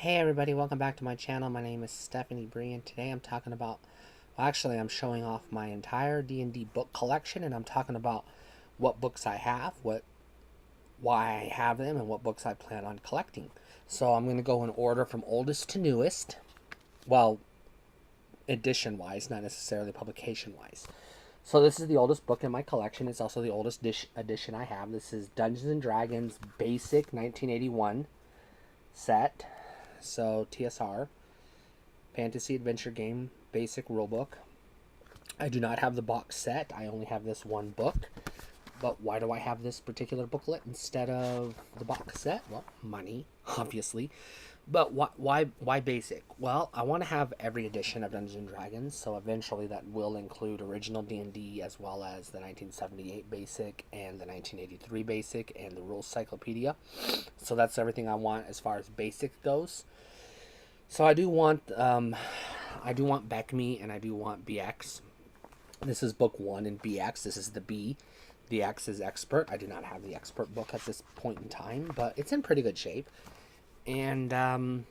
Hey everybody, welcome back to my channel. My name is Stephanie Bree, and today I'm talking about, well, actually I'm showing off my entire D&D book collection, and I'm talking about what books I have, why I have them, and what books I plan on collecting. So I'm going to go in order from oldest to newest, well, edition-wise, not necessarily publication-wise. So this is the oldest book in my collection. It's also the oldest edition I have. This is Dungeons and Dragons Basic 1981 set. So TSR, Fantasy Adventure Game Basic Rulebook. I do not have the box set. I only have this one book. But why do I have this particular booklet instead of the box set? Well, money, obviously. But why basic? Well, I want to have every edition of Dungeons and Dragons, so eventually that will include original D&D as well as the 1978 basic and the 1983 basic and the Rules Cyclopedia. So that's everything I want as far as basic goes. So I do want BECMI and I do want BX. This is book 1 in BX. This is the B. The X is expert. I do not have the expert book at this point in time, but it's in pretty good shape. And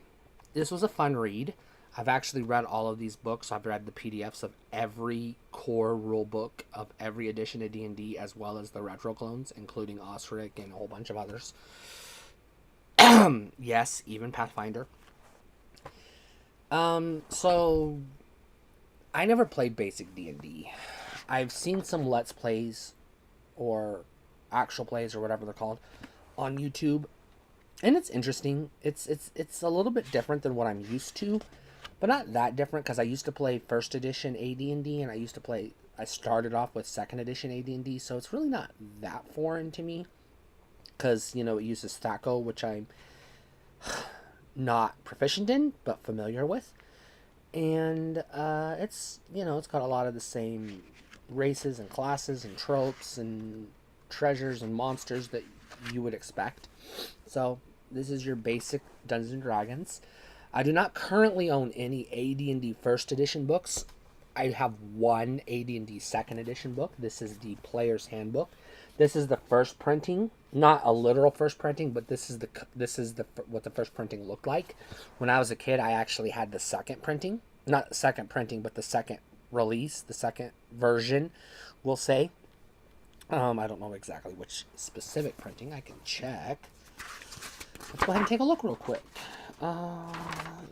this was a fun read. I've actually read all of these books. I've read the PDFs of every core rule book of every edition of D&D, as well as the retro clones, including Osric and a whole bunch of others. Yes, even Pathfinder. So I never played basic D&D. I've seen some Let's Plays or actual plays or whatever they're called on YouTube. And it's interesting. It's a little bit different than what I'm used to, but not that different, because I used to play first edition AD&D, and I started off with second edition AD&D, so it's really not that foreign to me, because, it uses Thaco, which I'm not proficient in, but familiar with, and it's got a lot of the same races and classes and tropes and treasures and monsters that you would expect. So this is your basic Dungeons and Dragons. I do not currently own any AD&D first edition books. I have one AD&D second edition book. This is the Player's Handbook. This is the first printing, not a literal first printing, but this is what the first printing looked like. When I was a kid, I actually had the second printing, not the second printing, but the second release, the second version, we'll say. I don't know exactly which specific printing. I can check. Let's go ahead and take a look real quick.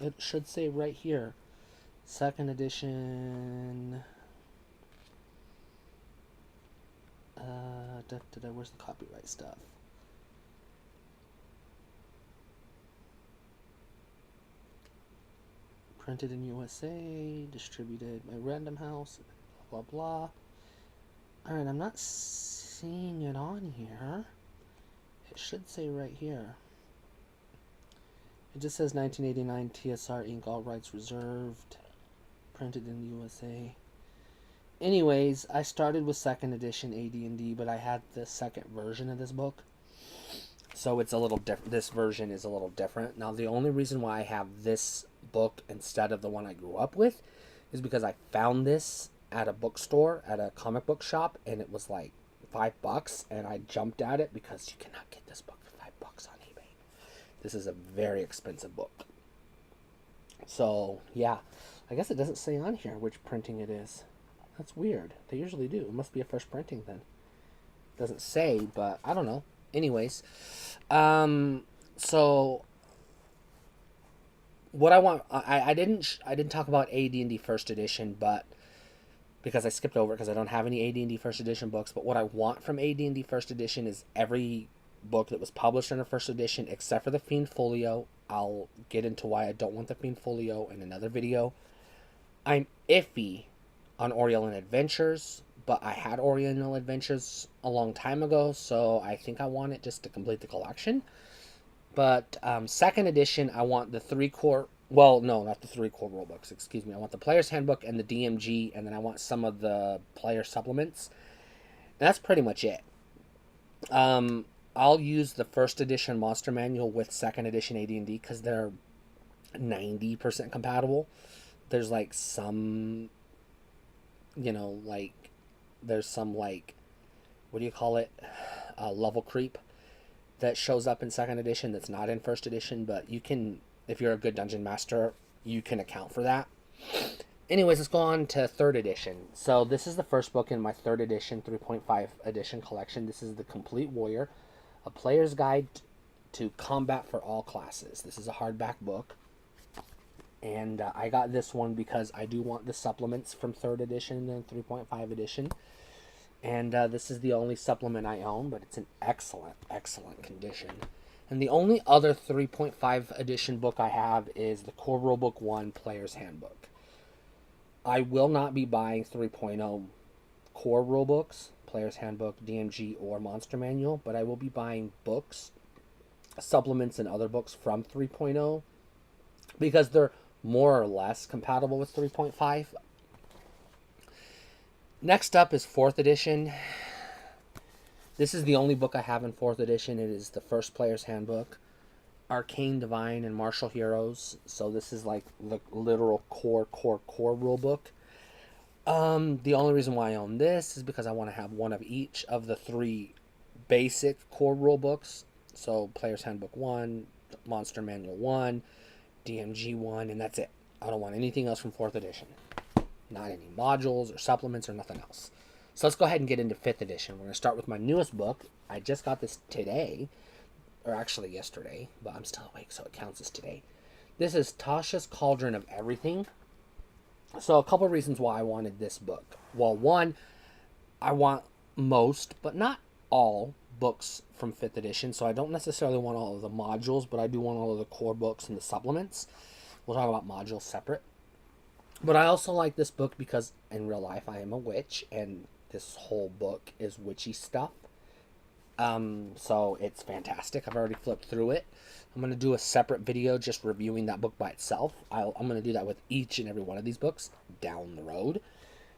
It should say right here, second edition. Where's the copyright stuff? Printed in USA, distributed by Random House, blah blah. Alright, I'm not seeing it on here. It should say right here. It just says 1989 TSR Inc. All rights reserved. Printed in the USA. Anyways, I started with second edition AD&D, but I had the second version of this book. So it's a little different. This version is a little different. Now, the only reason why I have this book instead of the one I grew up with is because I found this at a bookstore, at a comic book shop, and it was like $5, and I jumped at it because you cannot get this book for $5 on eBay. This is a very expensive book. So, yeah. I guess it doesn't say on here which printing it is. That's weird. They usually do. It must be a first printing then. It doesn't say, but I don't know. Anyways. So what I want, I didn't talk about AD&D first edition, but because I skipped over it because I don't have any AD&D first edition books, but what I want from AD&D first edition is every book that was published under first edition except for the Fiend Folio. I'll get into why I don't want the Fiend Folio in another video. I'm iffy on Oriental Adventures, but I had Oriental Adventures a long time ago, so I think I want it just to complete the collection. But second edition, I want the 3 core. Well, no, not the 3 core rulebooks. Excuse me. I want the Player's Handbook and the DMG, and then I want some of the player supplements. And that's pretty much it. I'll use the first edition Monster Manual with second edition AD&D because they're 90% compatible. There's like some, there's some what do you call it? Level creep that shows up in second edition that's not in first edition, but you can If you're a good dungeon master, you can account for that. Anyways, let's go on to 3rd edition. So this is the first book in my 3rd edition, 3.5 edition collection. This is The Complete Warrior, a player's guide to combat for all classes. This is a hardback book. And I got this one because I do want the supplements from 3rd edition and 3.5 edition. And this is the only supplement I own, but it's in excellent, excellent condition. And the only other 3.5 edition book I have is the Core Rulebook 1 Player's Handbook. I will not be buying 3.0 Core Rulebooks, Player's Handbook, DMG, or Monster Manual, but I will be buying books, supplements, and other books from 3.0 because they're more or less compatible with 3.5. Next up is 4th edition. This is the only book I have in 4th edition. It is the First Player's Handbook, Arcane, Divine, and Martial Heroes. So this is like the literal core rule book. The only reason why I own this is because I want to have one of each of the 3 basic core rule books. So Player's Handbook 1, Monster Manual 1, DMG 1, and that's it. I don't want anything else from 4th edition. Not any modules or supplements or nothing else. So let's go ahead and get into 5th edition. We're going to start with my newest book. I just got this today, or actually yesterday, but I'm still awake, so it counts as today. This is Tasha's Cauldron of Everything. So a couple of reasons why I wanted this book. Well, one, I want most, but not all, books from 5th edition. So I don't necessarily want all of the modules, but I do want all of the core books and the supplements. We'll talk about modules separate. But I also like this book because in real life I am a witch, and this whole book is witchy stuff. So it's fantastic. I've already flipped through it. I'm going to do a separate video just reviewing that book by itself. I'm going to do that with each and every one of these books down the road.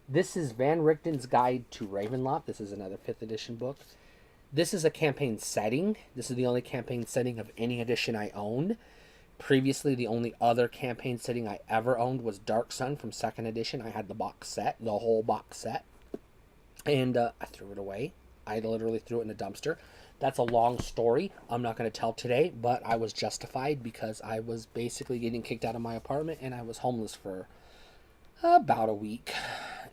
This is Van Richten's Guide to Ravenloft. This is another 5th edition book. This is a campaign setting. This is the only campaign setting of any edition I owned. Previously, the only other campaign setting I ever owned was Dark Sun from 2nd edition. I had the box set, the whole box set. And I threw it away. I literally threw it in a dumpster. That's a long story I'm not going to tell today, but I was justified because I was basically getting kicked out of my apartment and I was homeless for about a week.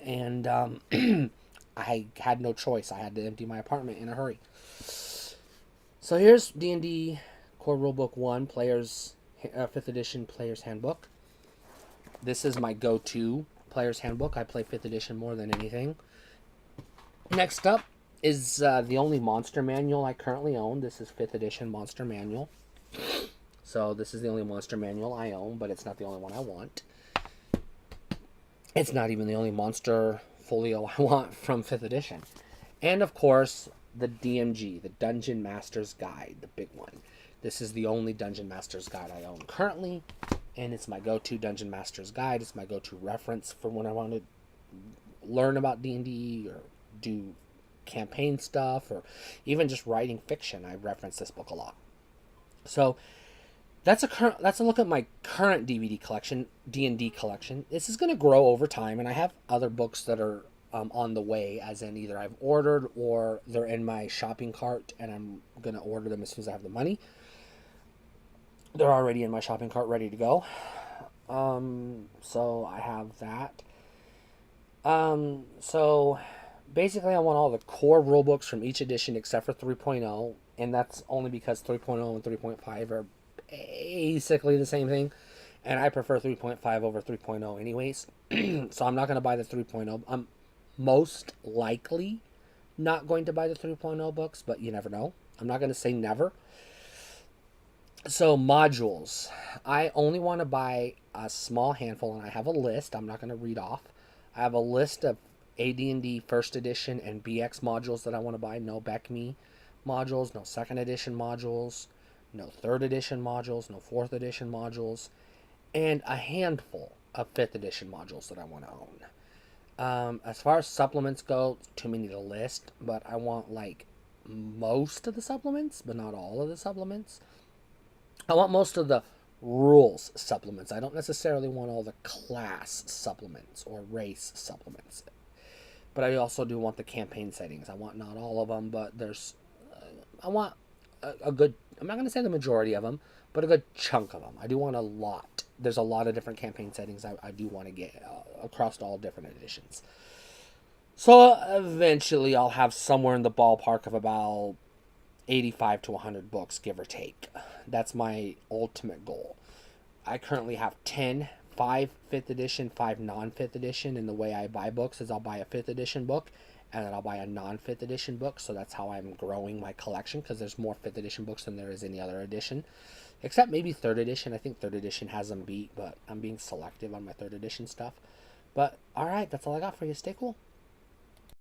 And I had no choice. I had to empty my apartment in a hurry. So here's D&D Core Rulebook 1, 5th edition Player's Handbook. This is my go-to Player's Handbook. I play 5th edition more than anything. Next up is the only Monster Manual I currently own. This is 5th edition Monster Manual. So this is the only Monster Manual I own, but it's not the only one I want. It's not even the only Monster Folio I want from 5th edition. And of course, the DMG, the Dungeon Master's Guide, the big one. This is the only Dungeon Master's Guide I own currently, and it's my go-to Dungeon Master's Guide. It's my go-to reference for when I want to learn about D&D or do campaign stuff or even just writing fiction. I reference this book a lot. So that's a look at my current DVD collection, D&D collection. This is going to grow over time, and I have other books that are on the way, as in either I've ordered or they're in my shopping cart, and I'm going to order them as soon as I have the money. They're already in my shopping cart, ready to go. So I have that. So basically I want all the core rulebooks from each edition except for 3.0, and that's only because 3.0 and 3.5 are basically the same thing, and I prefer 3.5 over 3.0 anyways. So I'm not going to buy the 3.0. I'm most likely not going to buy the 3.0 books, but you never know. I'm not going to say never. So modules, I only want to buy a small handful, and I have a list. I'm not going to read off. I have a list of AD&D first edition and BX modules that I want to buy. No BECME modules, no 2nd edition modules, no 3rd edition modules, no 4th edition modules, and a handful of 5th edition modules that I want to own. As far as supplements go, too many to list, but I want like most of the supplements, but not all of the supplements. I want most of the rules supplements. I don't necessarily want all the class supplements or race supplements. But I also do want the campaign settings. I want not all of them, but there's... I want a good... I'm not going to say the majority of them, but a good chunk of them. I do want a lot. There's a lot of different campaign settings I do want to get across all different editions. So eventually I'll have somewhere in the ballpark of about 85 to 100 books, give or take. That's my ultimate goal. I currently have 10, 5 5th edition, 5 non-5th edition, and the way I buy books is I'll buy a 5th edition book and then I'll buy a non-5th edition book. So that's how I'm growing my collection, because there's more 5th edition books than there is any other edition. Except maybe 3rd edition. I think 3rd edition has them beat, but I'm being selective on my 3rd edition stuff. But alright, that's all I got for you. Stay cool.